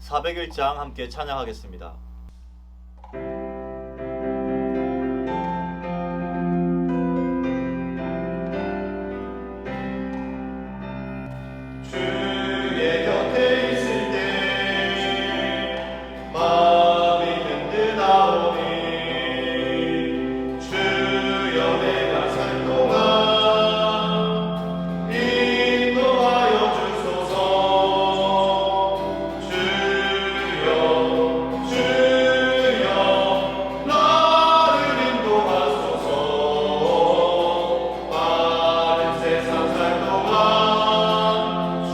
401장 함께 찬양하겠습니다. 주의 곁에 있을 때 마음이 든든하오니 주여 내가 살 동안 인도하여 주소서. 주여 나를 인도하소서. 빠른 세상 살 동안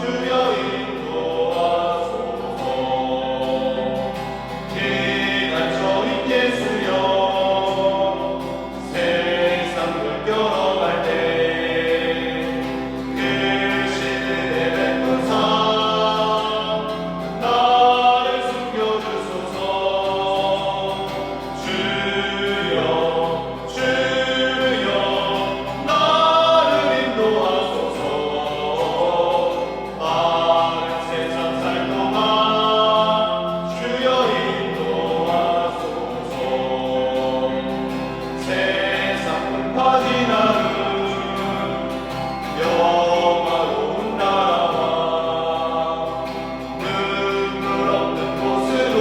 주여 인도하소서. 피난처인 예수여 세상 물결어갈 때 크신 은혜 베푸사 나를 숨겨주소서. 주여 나를 인도하소서. 빠른 세상 살 동안 주여 인도하소서. 세상 풍파 지나는 영화로운 나라와 눈물 없는 곳으로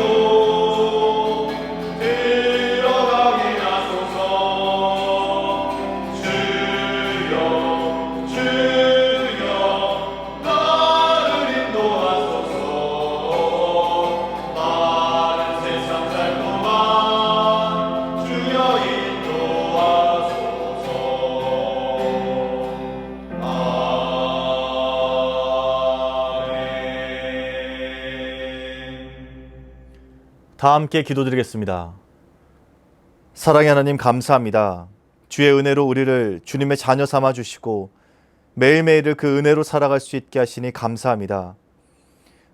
들어가게 하소서. 주여 나를 인도하소서. 빠른 세상 살 동안 주여 인도하소서. 아멘. 다 함께 기도드리겠습니다. 사랑의 하나님, 감사합니다. 주의 은혜로 우리를 주님의 자녀 삼아 주시고 매일매일을 그 은혜로 살아갈 수 있게 하시니 감사합니다.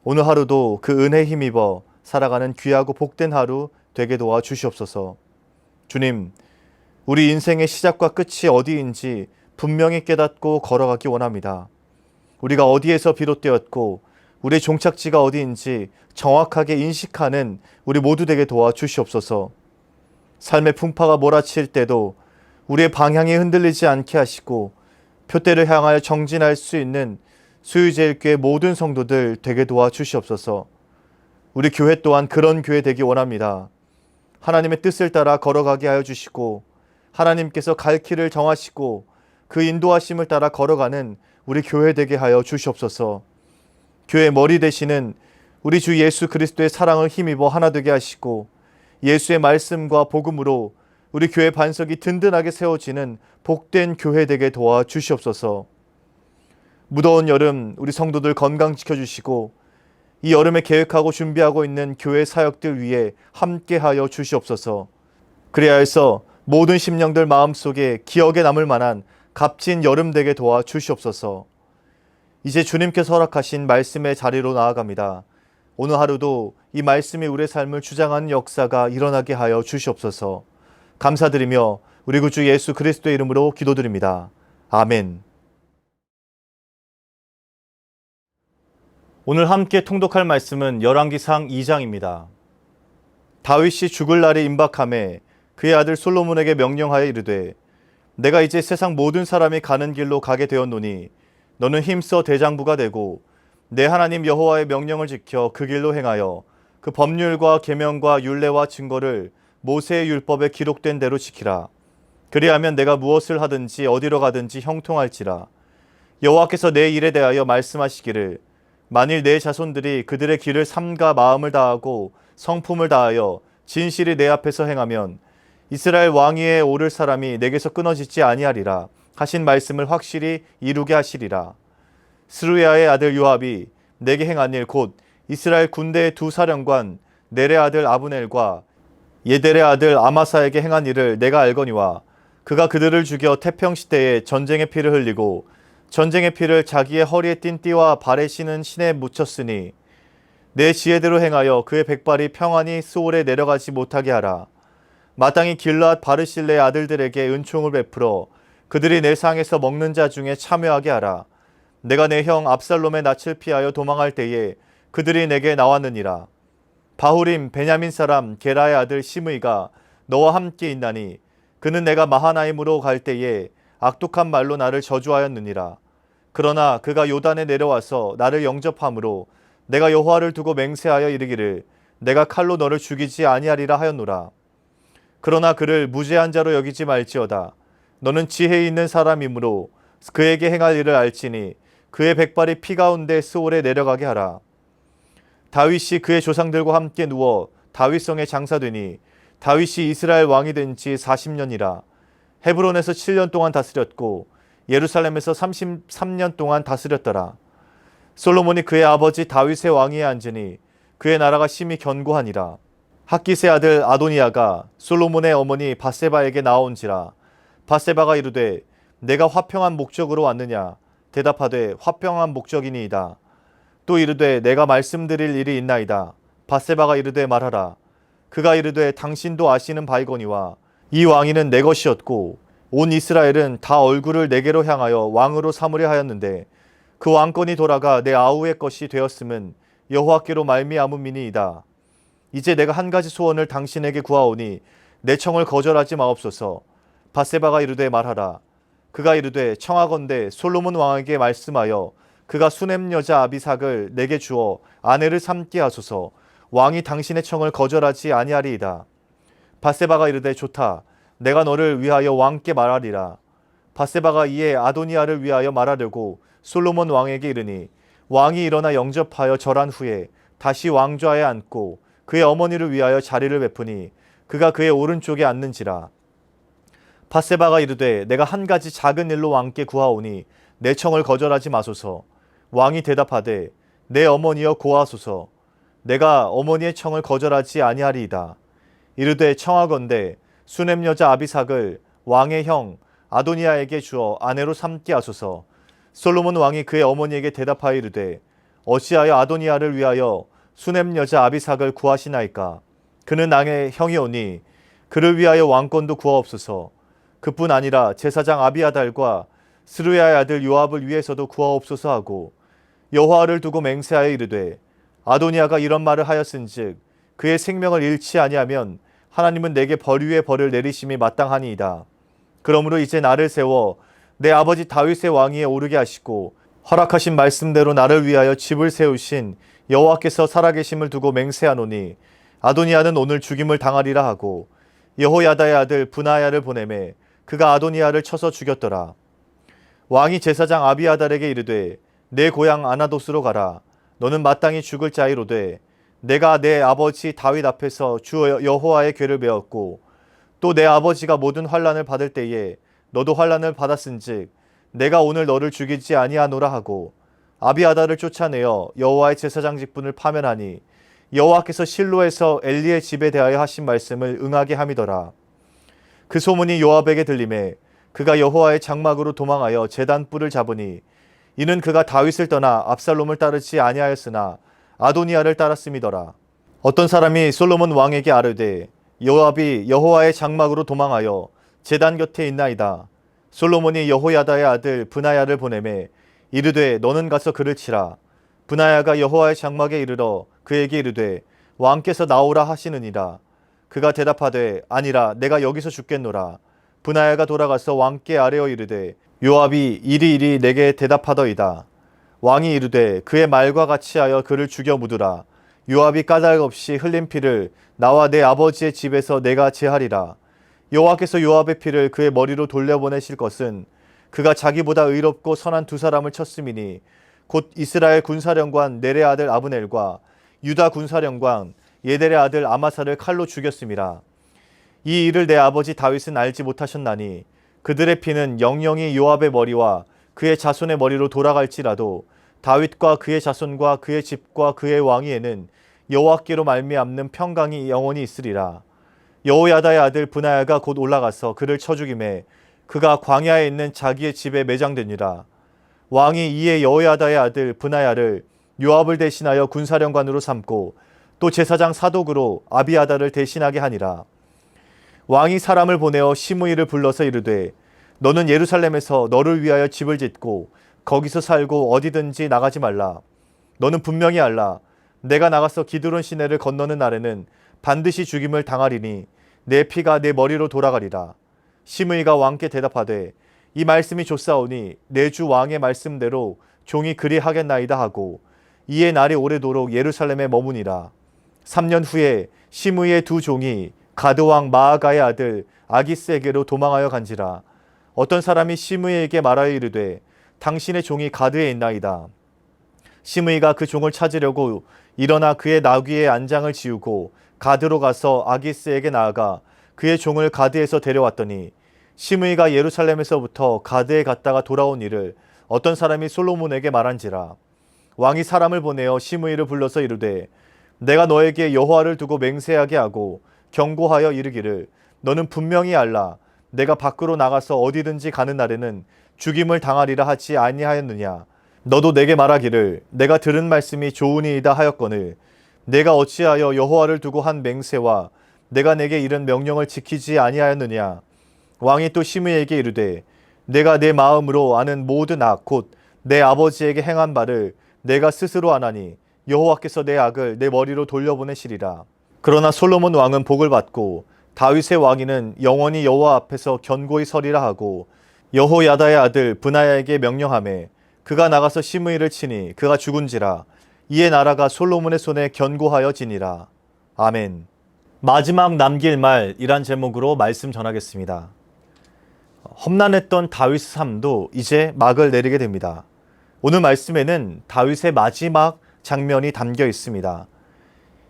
오늘 하루도 그 은혜에 힘입어 살아가는 귀하고 복된 하루 되게 도와 주시옵소서. 주님, 우리 인생의 시작과 끝이 어디인지 분명히 깨닫고 걸어가기 원합니다. 우리가 어디에서 비롯되었고 우리의 종착지가 어디인지 정확하게 인식하는 우리 모두 되게 도와 주시옵소서. 삶의 풍파가 몰아칠 때도 우리의 방향이 흔들리지 않게 하시고 표대를 향하여 정진할 수 있는 수유제일교회 모든 성도들 되게 도와 주시옵소서. 우리 교회 또한 그런 교회 되기 원합니다. 하나님의 뜻을 따라 걸어가게 하여 주시고 하나님께서 갈 길을 정하시고 그 인도하심을 따라 걸어가는 우리 교회 되게 하여 주시옵소서. 교회 머리 되시는 우리 주 예수 그리스도의 사랑을 힘입어 하나 되게 하시고 예수의 말씀과 복음으로 우리 교회 반석이 든든하게 세워지는 복된 교회 되게 도와 주시옵소서. 무더운 여름 우리 성도들 건강 지켜주시고 이 여름에 계획하고 준비하고 있는 교회 사역들 위해 함께하여 주시옵소서. 그래야 해서 모든 심령들 마음속에 기억에 남을 만한 값진 여름 되게 도와 주시옵소서. 이제 주님께서 허락하신 말씀의 자리로 나아갑니다. 오늘 하루도 이 말씀이 우리의 삶을 주장하는 역사가 일어나게 하여 주시옵소서. 감사드리며 우리 구주 예수 그리스도의 이름으로 기도드립니다. 아멘. 오늘 함께 통독할 말씀은 열왕기상 2장입니다. 다윗이 죽을 날이 임박함에 그의 아들 솔로몬에게 명령하여 이르되 내가 이제 세상 모든 사람이 가는 길로 가게 되었노니 너는 힘써 대장부가 되고 내 하나님 여호와의 명령을 지켜 그 길로 행하여 그 법률과 계명과 율례와 증거를 모세의 율법에 기록된 대로 지키라. 그리하면 내가 무엇을 하든지 어디로 가든지 형통할지라. 여호와께서 내 일에 대하여 말씀하시기를 만일 내 자손들이 그들의 길을 삼가 마음을 다하고 성품을 다하여 진실이 내 앞에서 행하면 이스라엘 왕위에 오를 사람이 내게서 끊어지지 아니하리라 하신 말씀을 확실히 이루게 하시리라. 스루야의 아들 요압이 내게 행한 일 곧 이스라엘 군대의 두 사령관 넬의 아들 아브넬과 예델의 아들 아마사에게 행한 일을 내가 알거니와 그가 그들을 죽여 태평시대에 전쟁의 피를 흘리고 전쟁의 피를 자기의 허리에 띤 띠와 발에 신은 신에 묻혔으니 내 지혜대로 행하여 그의 백발이 평안히 스올에 내려가지 못하게 하라. 마땅히 길르앗 바르실레의 아들들에게 은총을 베풀어 그들이 내 상에서 먹는 자 중에 참여하게 하라. 내가 내 형 압살롬의 낯을 피하여 도망할 때에 그들이 내게 나왔느니라. 바후림 베냐민 사람 게라의 아들 시므이가 너와 함께 있나니 그는 내가 마하나임으로 갈 때에 악독한 말로 나를 저주하였느니라. 그러나 그가 요단에 내려와서 나를 영접함으로 내가 여호와를 두고 맹세하여 이르기를 내가 칼로 너를 죽이지 아니하리라 하였노라. 그러나 그를 무죄한 자로 여기지 말지어다. 너는 지혜 있는 사람이므로 그에게 행할 일을 알지니 그의 백발이 피 가운데 스올에 내려가게 하라. 다윗이 그의 조상들과 함께 누워 다윗성에 장사되니 다윗이 이스라엘 왕이 된 지 40년이라. 헤브론에서 7년 동안 다스렸고 예루살렘에서 33년 동안 다스렸더라. 솔로몬이 그의 아버지 다윗의 왕위에 앉으니 그의 나라가 심히 견고하니라. 학기스의 아들 아도니아가 솔로몬의 어머니 밧세바에게 나온지라. 밧세바가 이르되 내가 화평한 목적으로 왔느냐. 대답하되 화평한 목적이니이다. 또 이르되 내가 말씀드릴 일이 있나이다. 밧세바가 이르되 말하라. 그가 이르되 당신도 아시는 바이거니와 이 왕위는 내 것이었고 온 이스라엘은 다 얼굴을 내게로 향하여 왕으로 삼으려 하였는데 그 왕권이 돌아가 내 아우의 것이 되었음은 여호와께로 말미암음이니이다. 이제 내가 한 가지 소원을 당신에게 구하오니 내 청을 거절하지 마옵소서. 밧세바가 이르되 말하라. 그가 이르되 청하건대 솔로몬 왕에게 말씀하여 그가 수넴 여자 아비삭을 내게 주어 아내를 삼게 하소서. 왕이 당신의 청을 거절하지 아니하리이다. 밧세바가 이르되 좋다. 내가 너를 위하여 왕께 말하리라. 밧세바가 이에 아도니아를 위하여 말하려고 솔로몬 왕에게 이르니 왕이 일어나 영접하여 절한 후에 다시 왕좌에 앉고 그의 어머니를 위하여 자리를 베푸니 그가 그의 오른쪽에 앉는지라. 밧세바가 이르되 내가 한 가지 작은 일로 왕께 구하오니 내 청을 거절하지 마소서. 왕이 대답하되 내 어머니여 고하소서. 내가 어머니의 청을 거절하지 아니하리이다. 이르되 청하건대 수넴 여자 아비삭을 왕의 형 아도니아에게 주어 아내로 삼게 하소서. 솔로몬 왕이 그의 어머니에게 대답하여 이르되 어찌하여 아도니아를 위하여 수넴 여자 아비삭을 구하시나이까. 그는 나의 형이오니 그를 위하여 왕권도 구하옵소서. 그뿐 아니라 제사장 아비아달과 스루야의 아들 요압을 위해서도 구하옵소서 하고 여호와를 두고 맹세하여 이르되 아도니아가 이런 말을 하였은즉 그의 생명을 잃지 아니하면 하나님은 내게 벌 위에 벌을 내리심이 마땅하니이다. 그러므로 이제 나를 세워 내 아버지 다윗의 왕위에 오르게 하시고 허락하신 말씀대로 나를 위하여 집을 세우신 여호와께서 살아계심을 두고 맹세하노니 아도니아는 오늘 죽임을 당하리라 하고 여호야다의 아들 브나야를 보내매 그가 아도니아를 쳐서 죽였더라. 왕이 제사장 아비아달에게 이르되 내 고향 아나돗으로 가라. 너는 마땅히 죽을 자이로되 내가 내 아버지 다윗 앞에서 주 여호와의 궤를 메었고 또 내 아버지가 모든 환난을 받을 때에 너도 환난을 받았은즉 내가 오늘 너를 죽이지 아니하노라 하고 아비아달을 쫓아내어 여호와의 제사장 직분을 파면하니 여호와께서 실로에서 엘리의 집에 대하여 하신 말씀을 응하게 함이더라. 그 소문이 요압에게 들리매 그가 여호와의 장막으로 도망하여 제단 뿔을 잡으니 이는 그가 다윗을 떠나 압살롬을 따르지 아니하였으나 아도니아를 따랐음이더라. 어떤 사람이 솔로몬 왕에게 아뢰되 요압이 여호와의 장막으로 도망하여 제단 곁에 있나이다. 솔로몬이 여호야다의 아들 브나야를 보내매 이르되 너는 가서 그를 치라. 브나야가 여호와의 장막에 이르러 그에게 이르되 왕께서 나오라 하시느니라. 그가 대답하되 아니라 내가 여기서 죽겠노라. 브나야가 돌아가서 왕께 아뢰어 이르되 요압이 이리이리 내게 대답하더이다. 왕이 이르되 그의 말과 같이 하여 그를 죽여 묻으라. 요압이 까닭 없이 흘린 피를 나와 내 아버지의 집에서 내가 제하리라. 여호와께서 요압의 피를 그의 머리로 돌려보내실 것은 그가 자기보다 의롭고 선한 두 사람을 쳤음이니 곧 이스라엘 군사령관 넬의 아들 아브넬과 유다 군사령관 예델의 아들 아마사를 칼로 죽였음이라. 이 일을 내 아버지 다윗은 알지 못하셨나니 그들의 피는 영영이 요압의 머리와 그의 자손의 머리로 돌아갈지라도 다윗과 그의 자손과 그의 집과 그의 왕위에는 여호와께로 말미암는 평강이 영원히 있으리라. 여호야다의 아들 브나야가 곧 올라가서 그를 쳐 죽이매 그가 광야에 있는 자기의 집에 매장되니라. 왕이 이에 여호야다의 아들 브나야를 요압을 대신하여 군사령관으로 삼고 또 제사장 사독으로 아비아달을 대신하게 하니라. 왕이 사람을 보내어 시므이를 불러서 이르되 너는 예루살렘에서 너를 위하여 집을 짓고 거기서 살고 어디든지 나가지 말라. 너는 분명히 알라. 내가 나가서 기드론 시내를 건너는 날에는 반드시 죽임을 당하리니 내 피가 내 머리로 돌아가리라. 시므이가 왕께 대답하되 이 말씀이 좋사오니 내 주 왕의 말씀대로 종이 그리하겠나이다 하고 이에 날이 오래도록 예루살렘에 머무니라. 3년 후에 시므이의 두 종이 가드 왕 마아가의 아들 아기스에게로 도망하여 간지라. 어떤 사람이 시므이에게 말하여 이르되 당신의 종이 가드에 있나이다. 시므이가 그 종을 찾으려고 일어나 그의 나귀의 안장을 지우고 가드로 가서 아기스에게 나아가 그의 종을 가드에서 데려왔더니 시므이가 예루살렘에서부터 가드에 갔다가 돌아온 일을 어떤 사람이 솔로몬에게 말한지라. 왕이 사람을 보내어 시므이를 불러서 이르되 내가 너에게 여호와를 두고 맹세하게 하고 경고하여 이르기를 너는 분명히 알라. 내가 밖으로 나가서 어디든지 가는 날에는 죽임을 당하리라 하지 아니하였느냐. 너도 내게 말하기를 내가 들은 말씀이 좋으니이다 하였거늘 내가 어찌하여 여호와를 두고 한 맹세와 내가 내게 이른 명령을 지키지 아니하였느냐. 왕이 또 시므이에게 이르되 내가 내 마음으로 아는 모든 악 곧 내 아버지에게 행한 바를 내가 스스로 아나니 여호와께서 내 악을 내 머리로 돌려보내시리라. 그러나 솔로몬 왕은 복을 받고 다윗의 왕위는 영원히 여호와 앞에서 견고히 서리라 하고 여호야다의 아들 브나야에게 명령하매 그가 나가서 시므이를 치니 그가 죽은지라. 이에 나라가 솔로몬의 손에 견고하여 지니라. 아멘. 마지막 남길 말이란 제목으로 말씀 전하겠습니다. 험난했던 다윗의 삶도 이제 막을 내리게 됩니다. 오늘 말씀에는 다윗의 마지막 장면이 담겨 있습니다.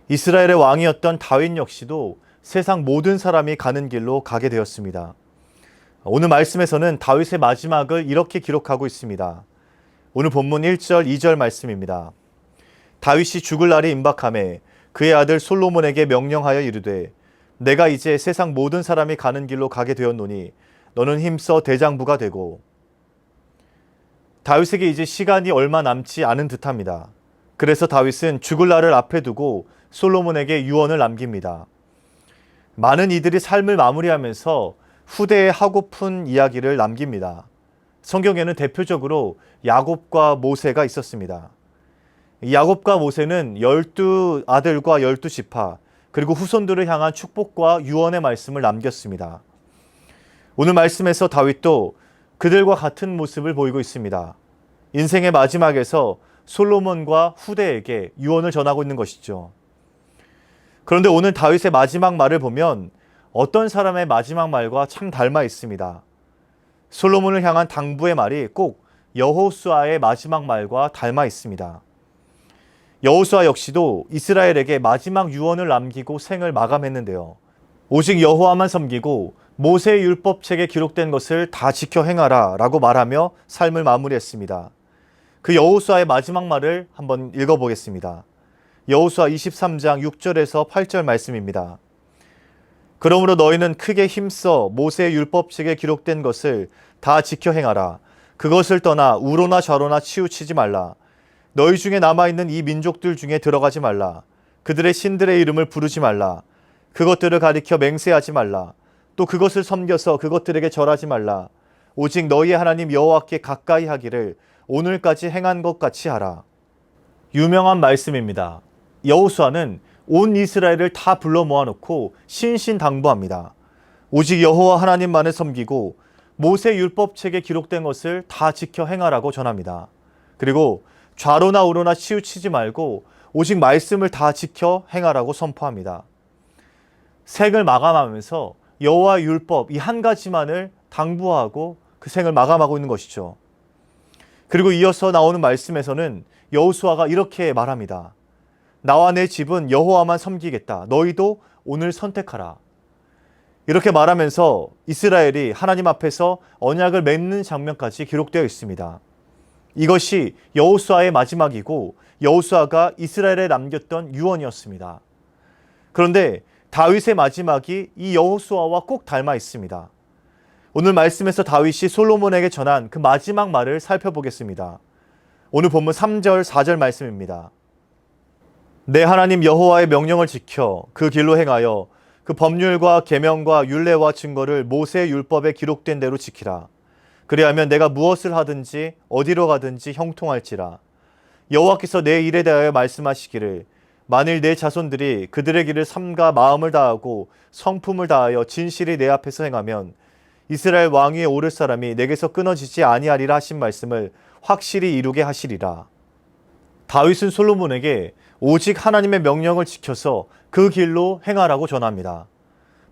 이스라엘의 왕이었던 다윗 역시도 세상 모든 사람이 가는 길로 가게 되었습니다. 오늘 말씀에서는 다윗의 마지막을 이렇게 기록하고 있습니다. 오늘 본문 1절, 2절 말씀입니다. 다윗이 죽을 날이 임박하매 그의 아들 솔로몬에게 명령하여 이르되 내가 이제 세상 모든 사람이 가는 길로 가게 되었노니 너는 힘써 대장부가 되고. 다윗에게 이제 시간이 얼마 남지 않은 듯합니다. 그래서 다윗은 죽을 날을 앞에 두고 솔로몬에게 유언을 남깁니다. 많은 이들이 삶을 마무리하면서 후대에 하고픈 이야기를 남깁니다. 성경에는 대표적으로 야곱과 모세가 있었습니다. 야곱과 모세는 12아들과 12지파 그리고 후손들을 향한 축복과 유언의 말씀을 남겼습니다. 오늘 말씀에서 다윗도 그들과 같은 모습을 보이고 있습니다. 인생의 마지막에서 솔로몬과 후대에게 유언을 전하고 있는 것이죠. 그런데 오늘 다윗의 마지막 말을 보면 어떤 사람의 마지막 말과 참 닮아 있습니다. 솔로몬을 향한 당부의 말이 꼭 여호수아의 마지막 말과 닮아 있습니다. 여호수아 역시도 이스라엘에게 마지막 유언을 남기고 생을 마감했는데요. 오직 여호와만 섬기고 모세의 율법책에 기록된 것을 다 지켜 행하라 라고 말하며 삶을 마무리했습니다. 그 여호수아의 마지막 말을 한번 읽어보겠습니다. 여호수아 23장 6절에서 8절 말씀입니다. 그러므로 너희는 크게 힘써 모세의 율법책에 기록된 것을 다 지켜 행하라. 그것을 떠나 우로나 좌로나 치우치지 말라. 너희 중에 남아있는 이 민족들 중에 들어가지 말라. 그들의 신들의 이름을 부르지 말라. 그것들을 가리켜 맹세하지 말라. 또 그것을 섬겨서 그것들에게 절하지 말라. 오직 너희의 하나님 여호와께 가까이 하기를 오늘까지 행한 것 같이 하라. 유명한 말씀입니다. 여호수아는 온 이스라엘을 다 불러 모아놓고 신신당부합니다. 오직 여호와 하나님만을 섬기고 모세 율법책에 기록된 것을 다 지켜 행하라고 전합니다. 그리고 좌로나 우로나 치우치지 말고 오직 말씀을 다 지켜 행하라고 선포합니다. 생을 마감하면서 여호와 율법 이 한 가지만을 당부하고 그 생을 마감하고 있는 것이죠. 그리고 이어서 나오는 말씀에서는 여호수아가 이렇게 말합니다. 나와 내 집은 여호와만 섬기겠다. 너희도 오늘 선택하라. 이렇게 말하면서 이스라엘이 하나님 앞에서 언약을 맺는 장면까지 기록되어 있습니다. 이것이 여호수아의 마지막이고 여호수아가 이스라엘에 남겼던 유언이었습니다. 그런데 다윗의 마지막이 이 여호수아와 꼭 닮아 있습니다. 오늘 말씀에서 다윗이 솔로몬에게 전한 그 마지막 말을 살펴보겠습니다. 오늘 본문 3절, 4절 말씀입니다. 내 하나님 여호와의 명령을 지켜 그 길로 행하여 그 법률과 계명과 율례와 증거를 모세의 율법에 기록된 대로 지키라. 그리하면 내가 무엇을 하든지 어디로 가든지 형통할지라. 여호와께서 내 일에 대하여 말씀하시기를 만일 내 자손들이 그들의 길을 삼가 마음을 다하고 성품을 다하여 진실이 내 앞에서 행하면 이스라엘 왕위에 오를 사람이 내게서 끊어지지 아니하리라 하신 말씀을 확실히 이루게 하시리라. 다윗은 솔로몬에게 오직 하나님의 명령을 지켜서 그 길로 행하라고 전합니다.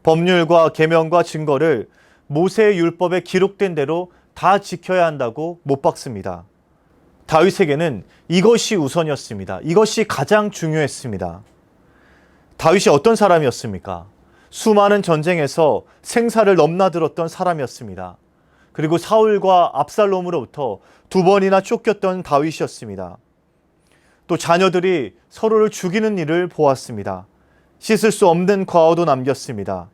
법률과 계명과 증거를 모세의 율법에 기록된 대로 다 지켜야 한다고 못 박습니다. 다윗에게는 이것이 우선이었습니다. 이것이 가장 중요했습니다. 다윗이 어떤 사람이었습니까? 수많은 전쟁에서 생사를 넘나들었던 사람이었습니다. 그리고 사울과 압살롬으로부터 2번이나 쫓겼던 다윗이었습니다. 또 자녀들이 서로를 죽이는 일을 보았습니다. 씻을 수 없는 과오도 남겼습니다.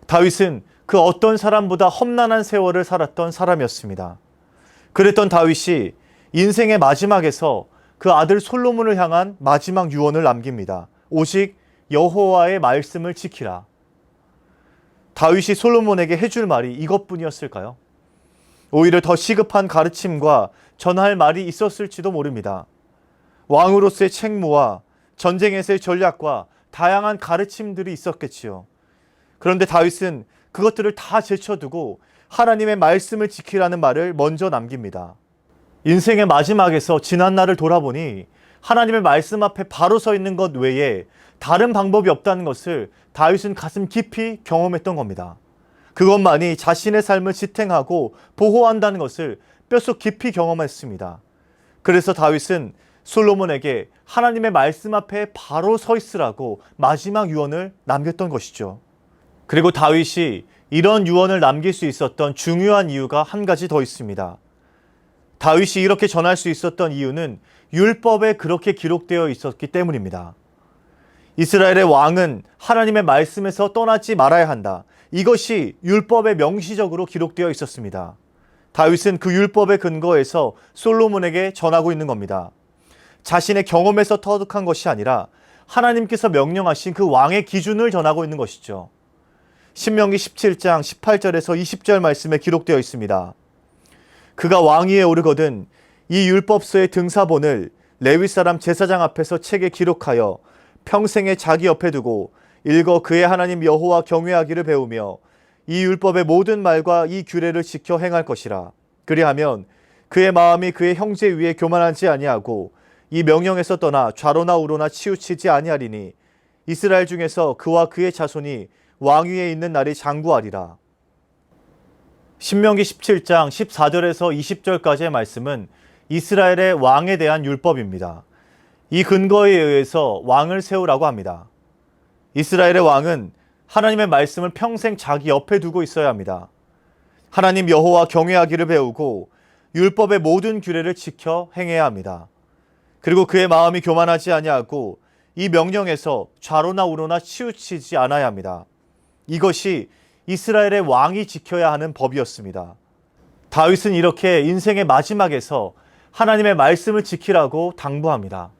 다윗은 그 어떤 사람보다 험난한 세월을 살았던 사람이었습니다. 그랬던 다윗이 인생의 마지막에서 그 아들 솔로몬을 향한 마지막 유언을 남깁니다. 오직 여호와의 말씀을 지키라. 다윗이 솔로몬에게 해줄 말이 이것뿐이었을까요? 오히려 더 시급한 가르침과 전할 말이 있었을지도 모릅니다. 왕으로서의 책무와 전쟁에서의 전략과 다양한 가르침들이 있었겠지요. 그런데 다윗은 그것들을 다 제쳐두고 하나님의 말씀을 지키라는 말을 먼저 남깁니다. 인생의 마지막에서 지난 날을 돌아보니 하나님의 말씀 앞에 바로 서 있는 것 외에 다른 방법이 없다는 것을 다윗은 가슴 깊이 경험했던 겁니다. 그것만이 자신의 삶을 지탱하고 보호한다는 것을 뼛속 깊이 경험했습니다. 그래서 다윗은 솔로몬에게 하나님의 말씀 앞에 바로 서 있으라고 마지막 유언을 남겼던 것이죠. 그리고 다윗이 이런 유언을 남길 수 있었던 중요한 이유가 한 가지 더 있습니다. 다윗이 이렇게 전할 수 있었던 이유는 율법에 그렇게 기록되어 있었기 때문입니다. 이스라엘의 왕은 하나님의 말씀에서 떠나지 말아야 한다. 이것이 율법에 명시적으로 기록되어 있었습니다. 다윗은 그 율법의 근거에서 솔로몬에게 전하고 있는 겁니다. 자신의 경험에서 터득한 것이 아니라 하나님께서 명령하신 그 왕의 기준을 전하고 있는 것이죠. 신명기 17장 18절에서 20절 말씀에 기록되어 있습니다. 그가 왕위에 오르거든 이 율법서의 등사본을 레위 사람 제사장 앞에서 책에 기록하여 평생에 자기 옆에 두고 읽어 그의 하나님 여호와 경외하기를 배우며 이 율법의 모든 말과 이 규례를 지켜 행할 것이라. 그리하면 그의 마음이 그의 형제 위에 교만하지 아니하고 이 명령에서 떠나 좌로나 우로나 치우치지 아니하리니 이스라엘 중에서 그와 그의 자손이 왕위에 있는 날이 장구하리라. 신명기 17장 14절에서 20절까지의 말씀은 이스라엘의 왕에 대한 율법입니다. 이 근거에 의해서 왕을 세우라고 합니다. 이스라엘의 왕은 하나님의 말씀을 평생 자기 옆에 두고 있어야 합니다. 하나님 여호와 경외하기를 배우고 율법의 모든 규례를 지켜 행해야 합니다. 그리고 그의 마음이 교만하지 아니하고 이 명령에서 좌로나 우로나 치우치지 않아야 합니다. 이것이 이스라엘의 왕이 지켜야 하는 법이었습니다. 다윗은 이렇게 인생의 마지막에서 하나님의 말씀을 지키라고 당부합니다.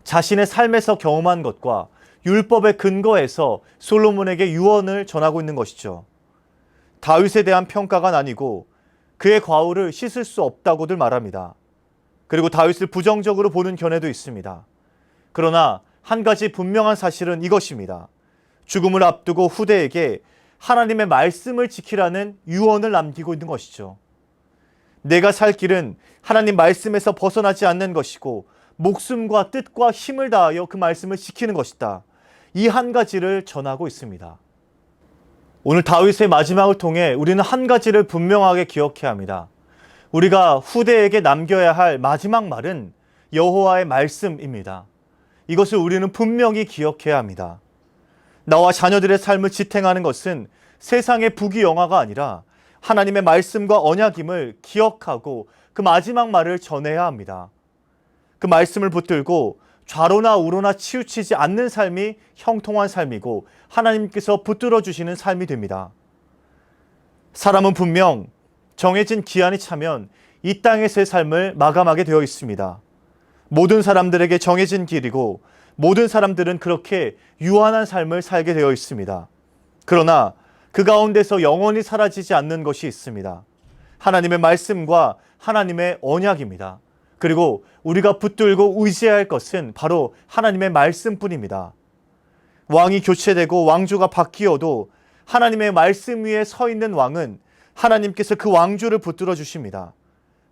자신의 삶에서 경험한 것과 율법의 근거에서 솔로몬에게 유언을 전하고 있는 것이죠. 다윗에 대한 평가가 나뉘고 그의 과오를 씻을 수 없다고들 말합니다. 그리고 다윗을 부정적으로 보는 견해도 있습니다. 그러나 한 가지 분명한 사실은 이것입니다. 죽음을 앞두고 후대에게 하나님의 말씀을 지키라는 유언을 남기고 있는 것이죠. 내가 살 길은 하나님 말씀에서 벗어나지 않는 것이고 목숨과 뜻과 힘을 다하여 그 말씀을 지키는 것이다. 이 한 가지를 전하고 있습니다. 오늘 다윗의 마지막을 통해 우리는 한 가지를 분명하게 기억해야 합니다. 우리가 후대에게 남겨야 할 마지막 말은 여호와의 말씀입니다. 이것을 우리는 분명히 기억해야 합니다. 나와 자녀들의 삶을 지탱하는 것은 세상의 부귀영화가 아니라 하나님의 말씀과 언약임을 기억하고 그 마지막 말을 전해야 합니다. 그 말씀을 붙들고 좌로나 우로나 치우치지 않는 삶이 형통한 삶이고 하나님께서 붙들어 주시는 삶이 됩니다. 사람은 분명 정해진 기한이 차면 이 땅에서의 삶을 마감하게 되어 있습니다. 모든 사람들에게 정해진 길이고 모든 사람들은 그렇게 유한한 삶을 살게 되어 있습니다. 그러나 그 가운데서 영원히 사라지지 않는 것이 있습니다. 하나님의 말씀과 하나님의 언약입니다. 그리고 우리가 붙들고 의지해야 할 것은 바로 하나님의 말씀뿐입니다. 왕이 교체되고 왕조가 바뀌어도 하나님의 말씀 위에 서 있는 왕은 하나님께서 그 왕조를 붙들어 주십니다.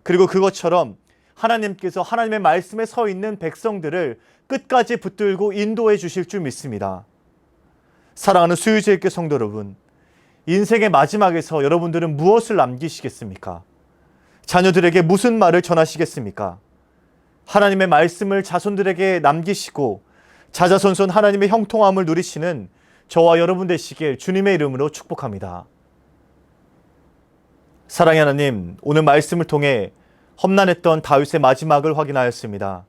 그리고 그것처럼 하나님께서 하나님의 말씀에 서 있는 백성들을 끝까지 붙들고 인도해 주실 줄 믿습니다. 사랑하는 수유제일교 성도 여러분, 인생의 마지막에서 여러분들은 무엇을 남기시겠습니까? 자녀들에게 무슨 말을 전하시겠습니까? 하나님의 말씀을 자손들에게 남기시고 자자손손 하나님의 형통함을 누리시는 저와 여러분 되시길 주님의 이름으로 축복합니다. 사랑의 하나님, 오늘 말씀을 통해 험난했던 다윗의 마지막을 확인하였습니다.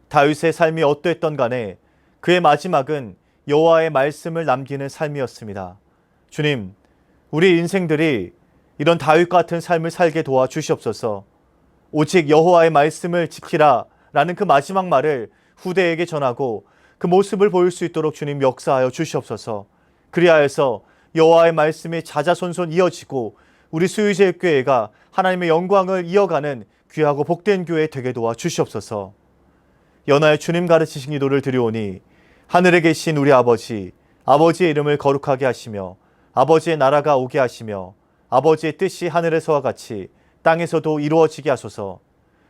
다윗의 삶이 어떠했던 간에 그의 마지막은 여호와의 말씀을 남기는 삶이었습니다. 주님, 우리 인생들이 이런 다윗 같은 삶을 살게 도와주시옵소서. 오직 여호와의 말씀을 지키라 라는 그 마지막 말을 후대에게 전하고 그 모습을 보일 수 있도록 주님 역사하여 주시옵소서. 그리하여서 여호와의 말씀이 자자손손 이어지고 우리 수유제일교회가 하나님의 영광을 이어가는 귀하고 복된 교회 되게 도와주시옵소서. 연하여 주님 가르치신 기도를 드리오니 하늘에 계신 우리 아버지, 아버지의 이름을 거룩하게 하시며 아버지의 나라가 오게 하시며 아버지의 뜻이 하늘에서와 같이 땅에서도 이루어지게 하소서.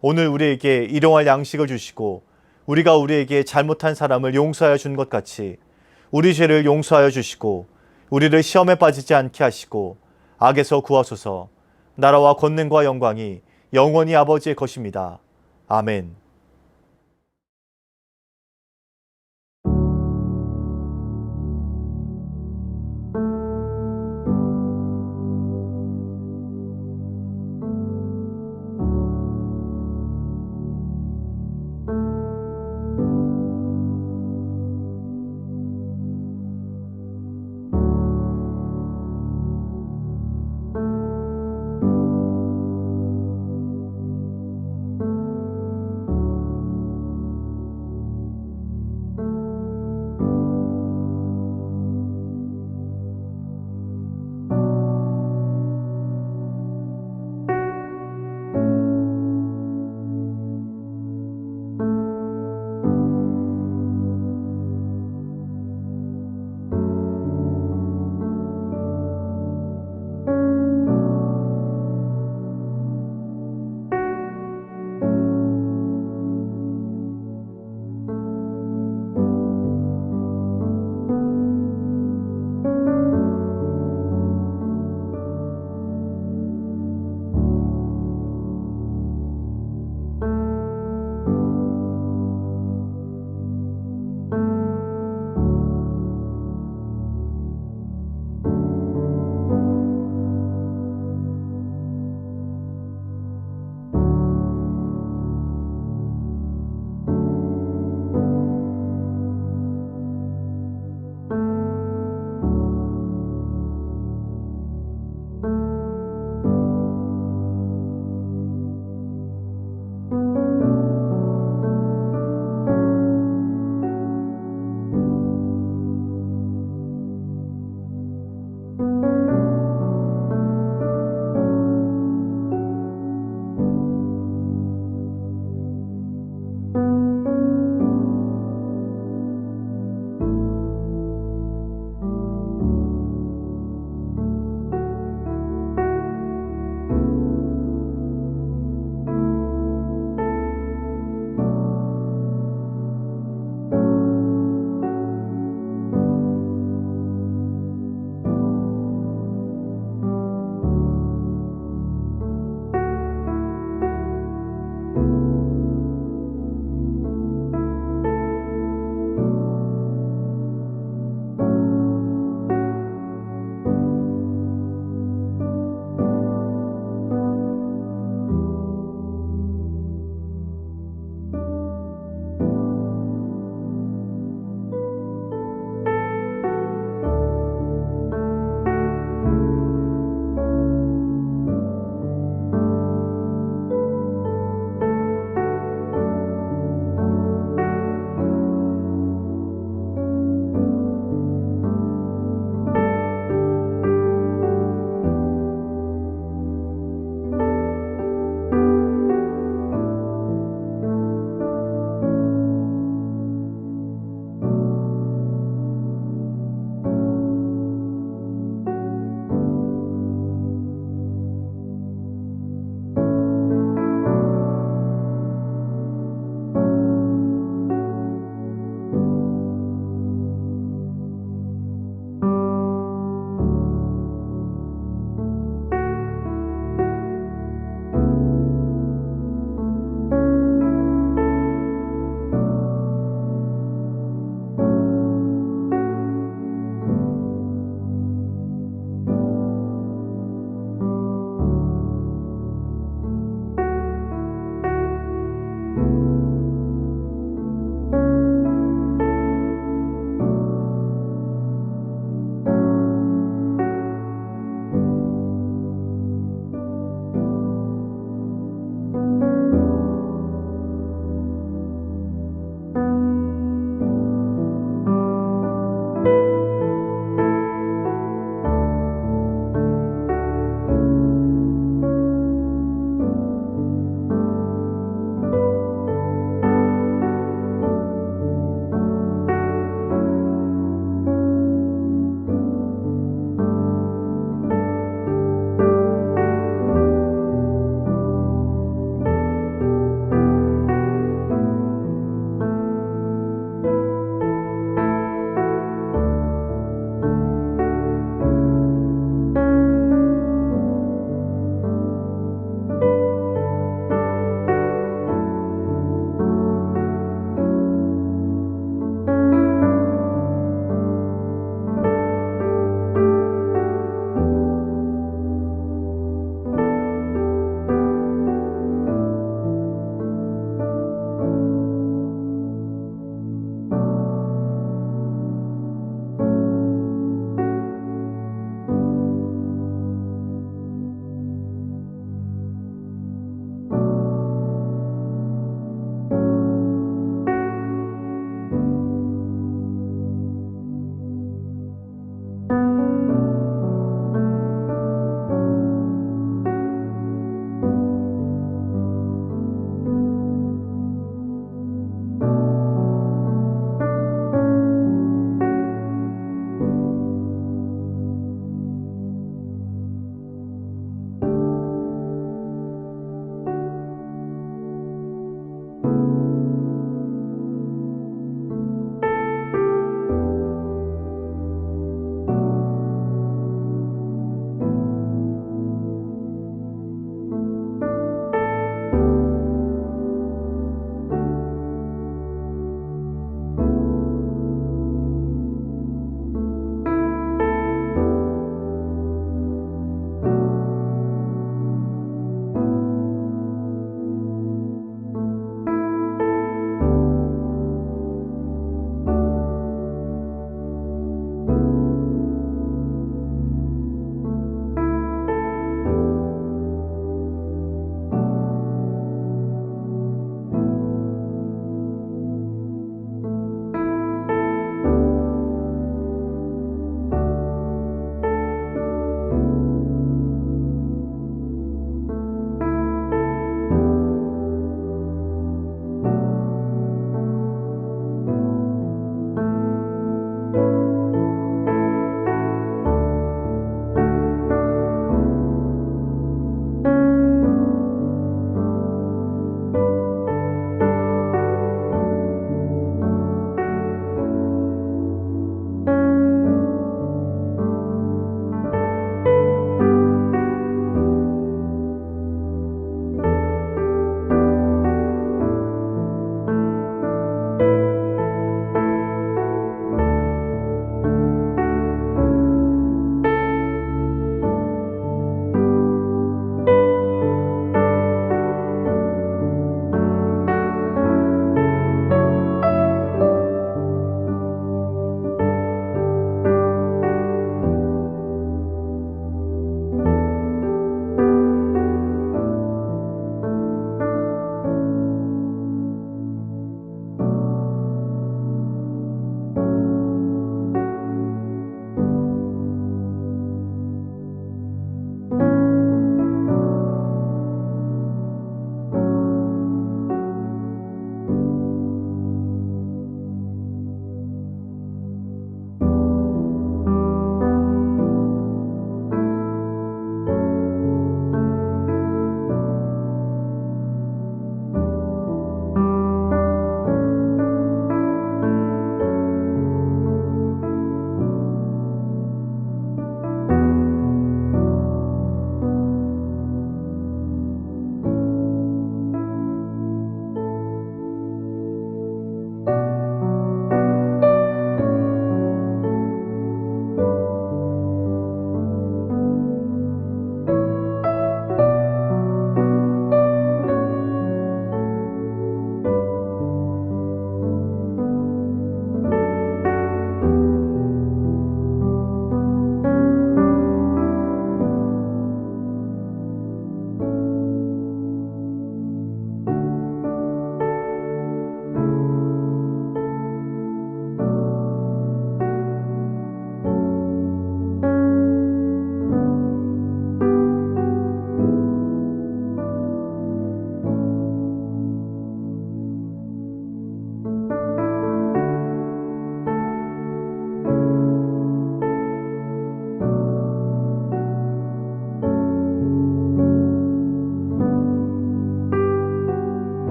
오늘 우리에게 일용할 양식을 주시고 우리가 우리에게 잘못한 사람을 용서하여 준 것 같이 우리 죄를 용서하여 주시고 우리를 시험에 빠지지 않게 하시고 악에서 구하소서. 나라와 권능과 영광이 영원히 아버지의 것입니다. 아멘.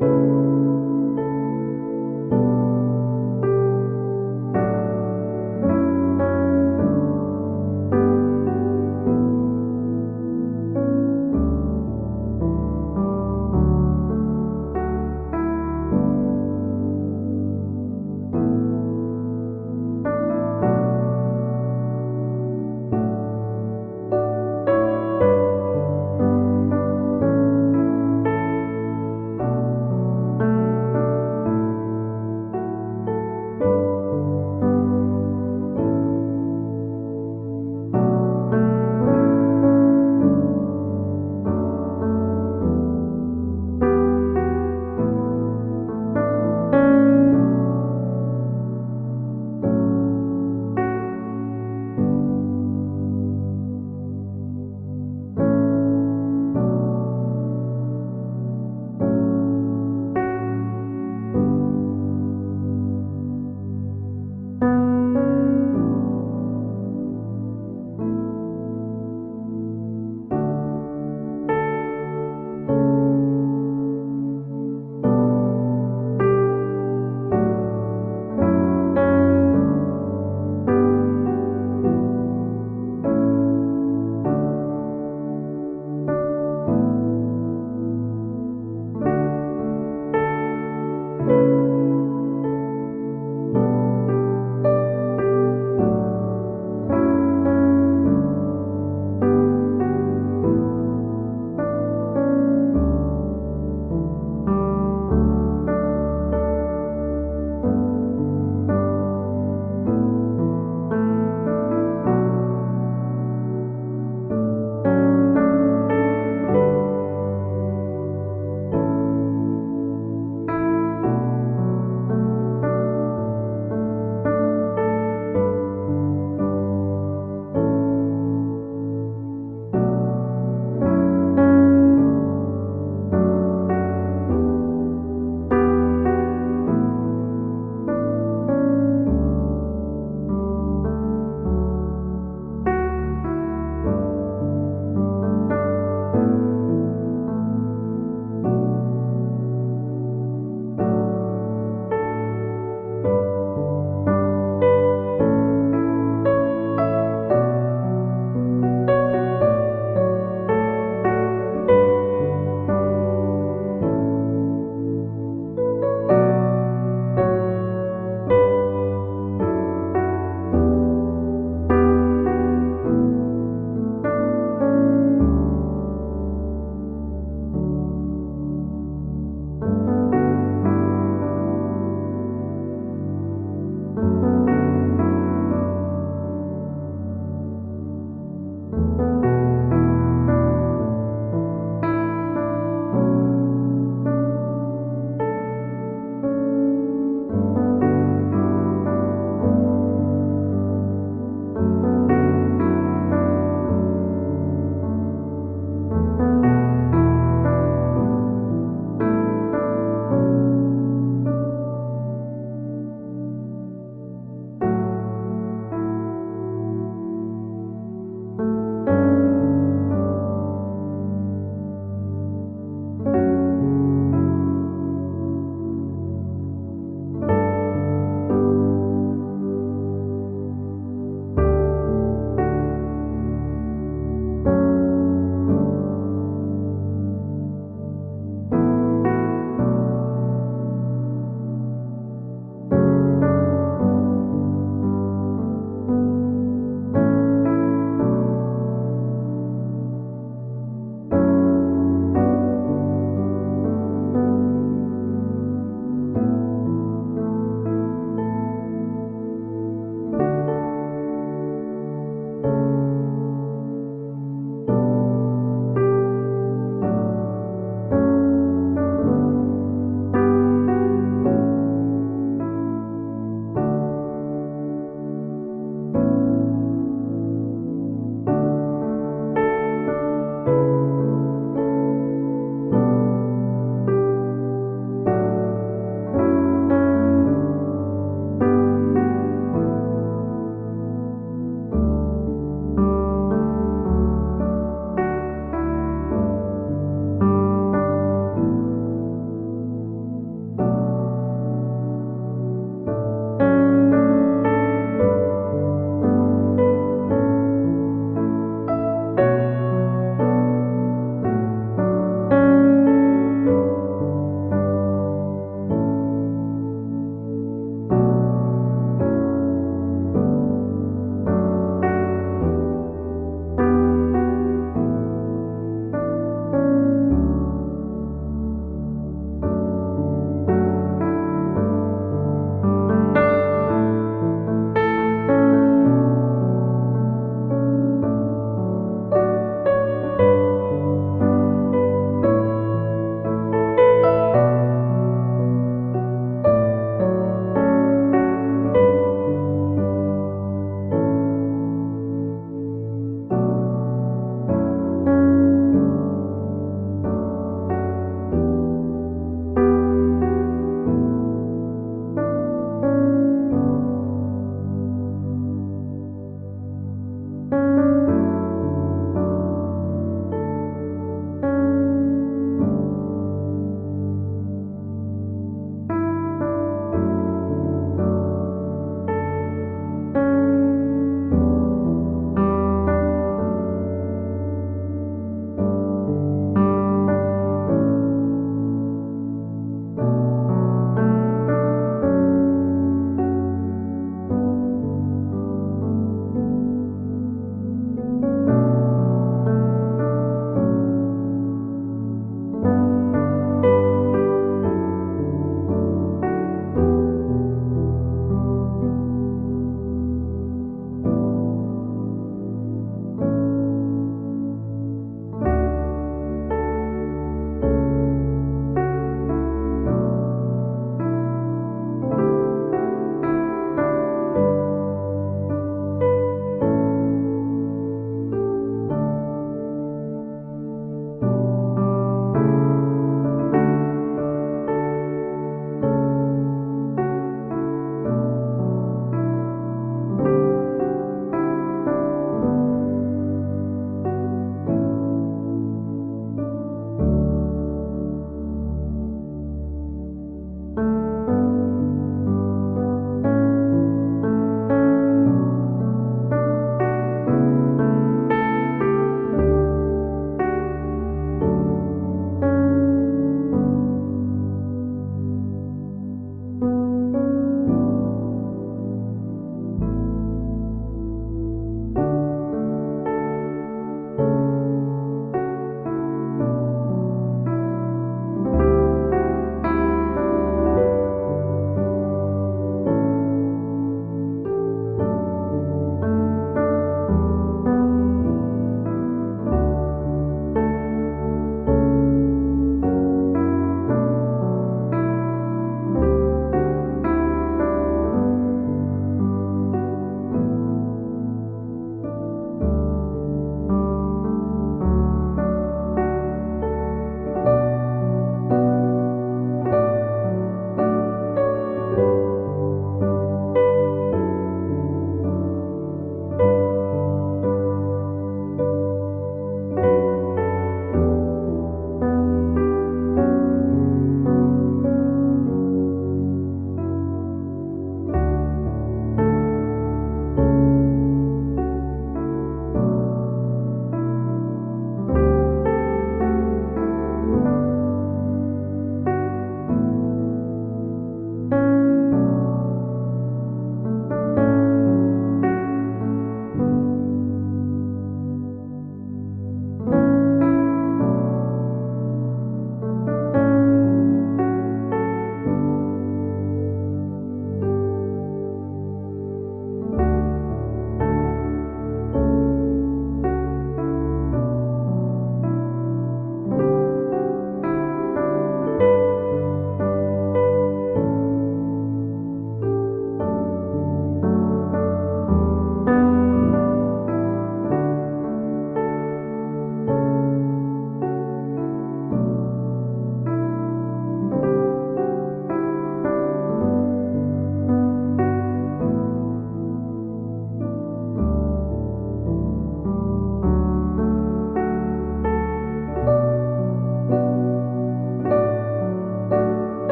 아멘.